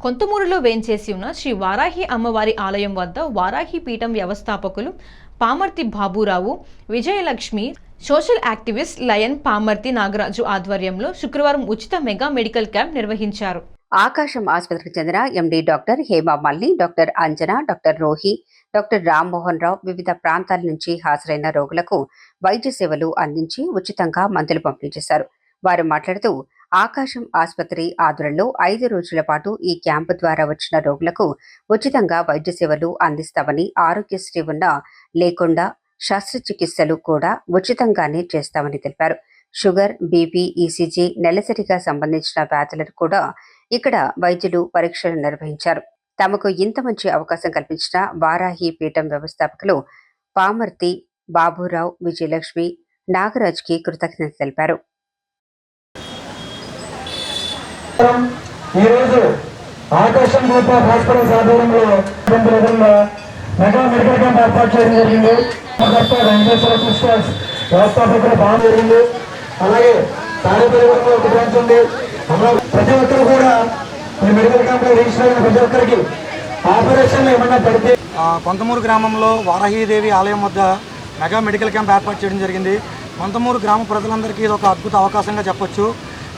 కొంతమూరులో వేంచేసి ఉన్న శ్రీ వారాహి అమ్మవారి ఆలయం వద్ద వారాహి పీఠం వ్యవస్థాపకులు Pamarthi Baburao, Vijayalakshmi, social activist lion Pamarthi Nagaraju ఆధ్వర్యంలో శుక్రవారం ఉచిత మెగా మెడికల్ క్యాంప్ నిర్వహించారు. ఆకాశం ఆసుపత్రికి చెందిన ఎండి డాక్టర్ హేమా మల్లి, డాక్టర్ అంజన, డాక్టర్ రోహి, డాక్టర్ రామ్మోహన్ రావు వివిధ ప్రాంతాల నుంచి హాజరైన రోగులకు వైద్య సేవలు అందించి ఉచితంగా మందులు పంపిణీ చేశారు. వారు మాట్లాడుతూ ఆకాశం ఆసుపత్రి ఆధ్వర్యంలో 5 రోజుల పాటు ఈ క్యాంపు ద్వారా వచ్చిన రోగులకు ఉచితంగా వైద్య సేవలు అందిస్తామని, ఆరోగ్యశ్రీ ఉన్నా లేకుండా శస్త్రచికిత్సలు కూడా ఉచితంగానే చేస్తామని తెలిపారు. షుగర్, బీపీ, ఈసీజీ, నెలసరిగా సంబంధించిన వ్యాధులను కూడా ఇక్కడ వైద్యులు పరీక్షలు నిర్వహించారు. తమకు ఇంత మంచి అవకాశం కల్పించిన వారాహి పీఠం వ్యవస్థాపకులు పామర్తి బాబురావు, విజయలక్ష్మి, నాగరాజ్కి కృతజ్ఞతలు తెలిపారు. ఈరోజు ఆకాశం గ్రూప్ ఆఫ్ హాస్పిటల్స్ ఆధ్వర్యంలో మెగా మెడికల్ క్యాంప్ ఏర్పాటు చేయడం జరిగింది. వెంకటేశ్వర సిస్టర్స్ వ్యవస్థాపకులు బాగా జరిగింది. అలాగే తాడేపల్లిగూడెంలో ఒక బ్రాంచ్ ఉంది. ప్రతి ఒక్కరు కూడా ఈ మెడికల్ క్యాంప్ లో రిజిస్టర్ అయిన ప్రతి ఒక్కరికి ఆపరేషన్ ఏమన్నా పడితే కొంతమూరు గ్రామంలో వారాహీదేవి ఆలయం వద్ద మెగా మెడికల్ క్యాంప్ ఏర్పాటు చేయడం జరిగింది. కొంతమూరు గ్రామ ప్రజలందరికీ ఇది ఒక అద్భుత అవకాశంగా చెప్పొచ్చు.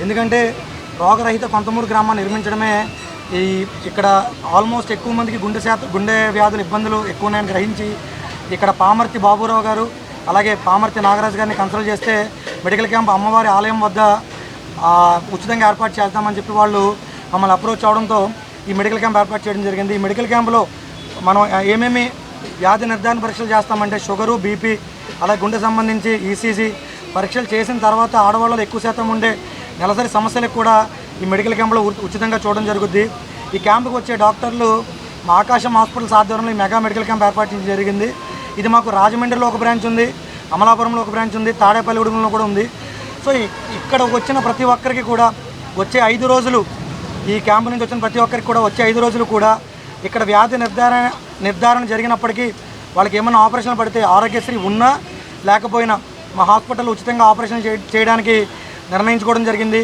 ఎందుకంటే రోగరహిత కొంతమూరు గ్రామాన్ని నిర్మించడమే ఇక్కడ ఆల్మోస్ట్ ఎక్కువ మందికి గుండె వ్యాధుల ఇబ్బందులు ఎక్కువ ఉన్నాయని గ్రహించి ఇక్కడ పామర్తి బాబురావు గారు అలాగే పామర్తి నాగరాజు గారిని కన్సల్ట్ చేస్తే మెడికల్ క్యాంప్ అమ్మవారి ఆలయం వద్ద ఉచితంగా ఏర్పాటు చేద్దామని చెప్పి వాళ్ళు మమ్మల్ని అప్రోచ్ అవడంతో ఈ మెడికల్ క్యాంప్ ఏర్పాటు చేయడం జరిగింది. ఈ మెడికల్ క్యాంపులో మనం ఏమేమి వ్యాధి నిర్ధారణ పరీక్షలు చేస్తామంటే షుగరు, బీపీ, అలాగే గుండె సంబంధించి ఈసీజీ పరీక్షలు చేసిన తర్వాత ఆడవాళ్ళలో ఎక్కువ శాతం ఉండే నెలసరి సమస్యలకు కూడా ఈ మెడికల్ క్యాంపులో ఉచితంగా చూడడం జరుగుద్ది. ఈ క్యాంపుకి వచ్చే డాక్టర్లు మా ఆకాశం హాస్పిటల్స్ ఆధ్వర్యంలో ఈ మెగా మెడికల్ క్యాంప్ ఏర్పాటు చేయడం జరిగింది. ఇది మాకు రాజమండ్రిలో ఒక బ్రాంచ్ ఉంది, అమలాపురంలో ఒక బ్రాంచ్ ఉంది, తాడేపల్లిగూడెంలో కూడా ఉంది. సో ఇక్కడ వచ్చిన ప్రతి ఒక్కరికి కూడా వచ్చే 5 రోజులు ఈ క్యాంపు నుంచి వచ్చిన ప్రతి ఒక్కరికి కూడా వచ్చే 5 రోజులు కూడా ఇక్కడ వ్యాధి నిర్ధారణ జరిగినప్పటికీ వాళ్ళకి ఏమైనా ఆపరేషన్లు పడితే ఆరోగ్యశ్రీ ఉన్నా లేకపోయినా మా హాస్పిటల్ ఉచితంగా ఆపరేషన్ చేయడానికి నిర్ణయించుకోవడం జరిగింది.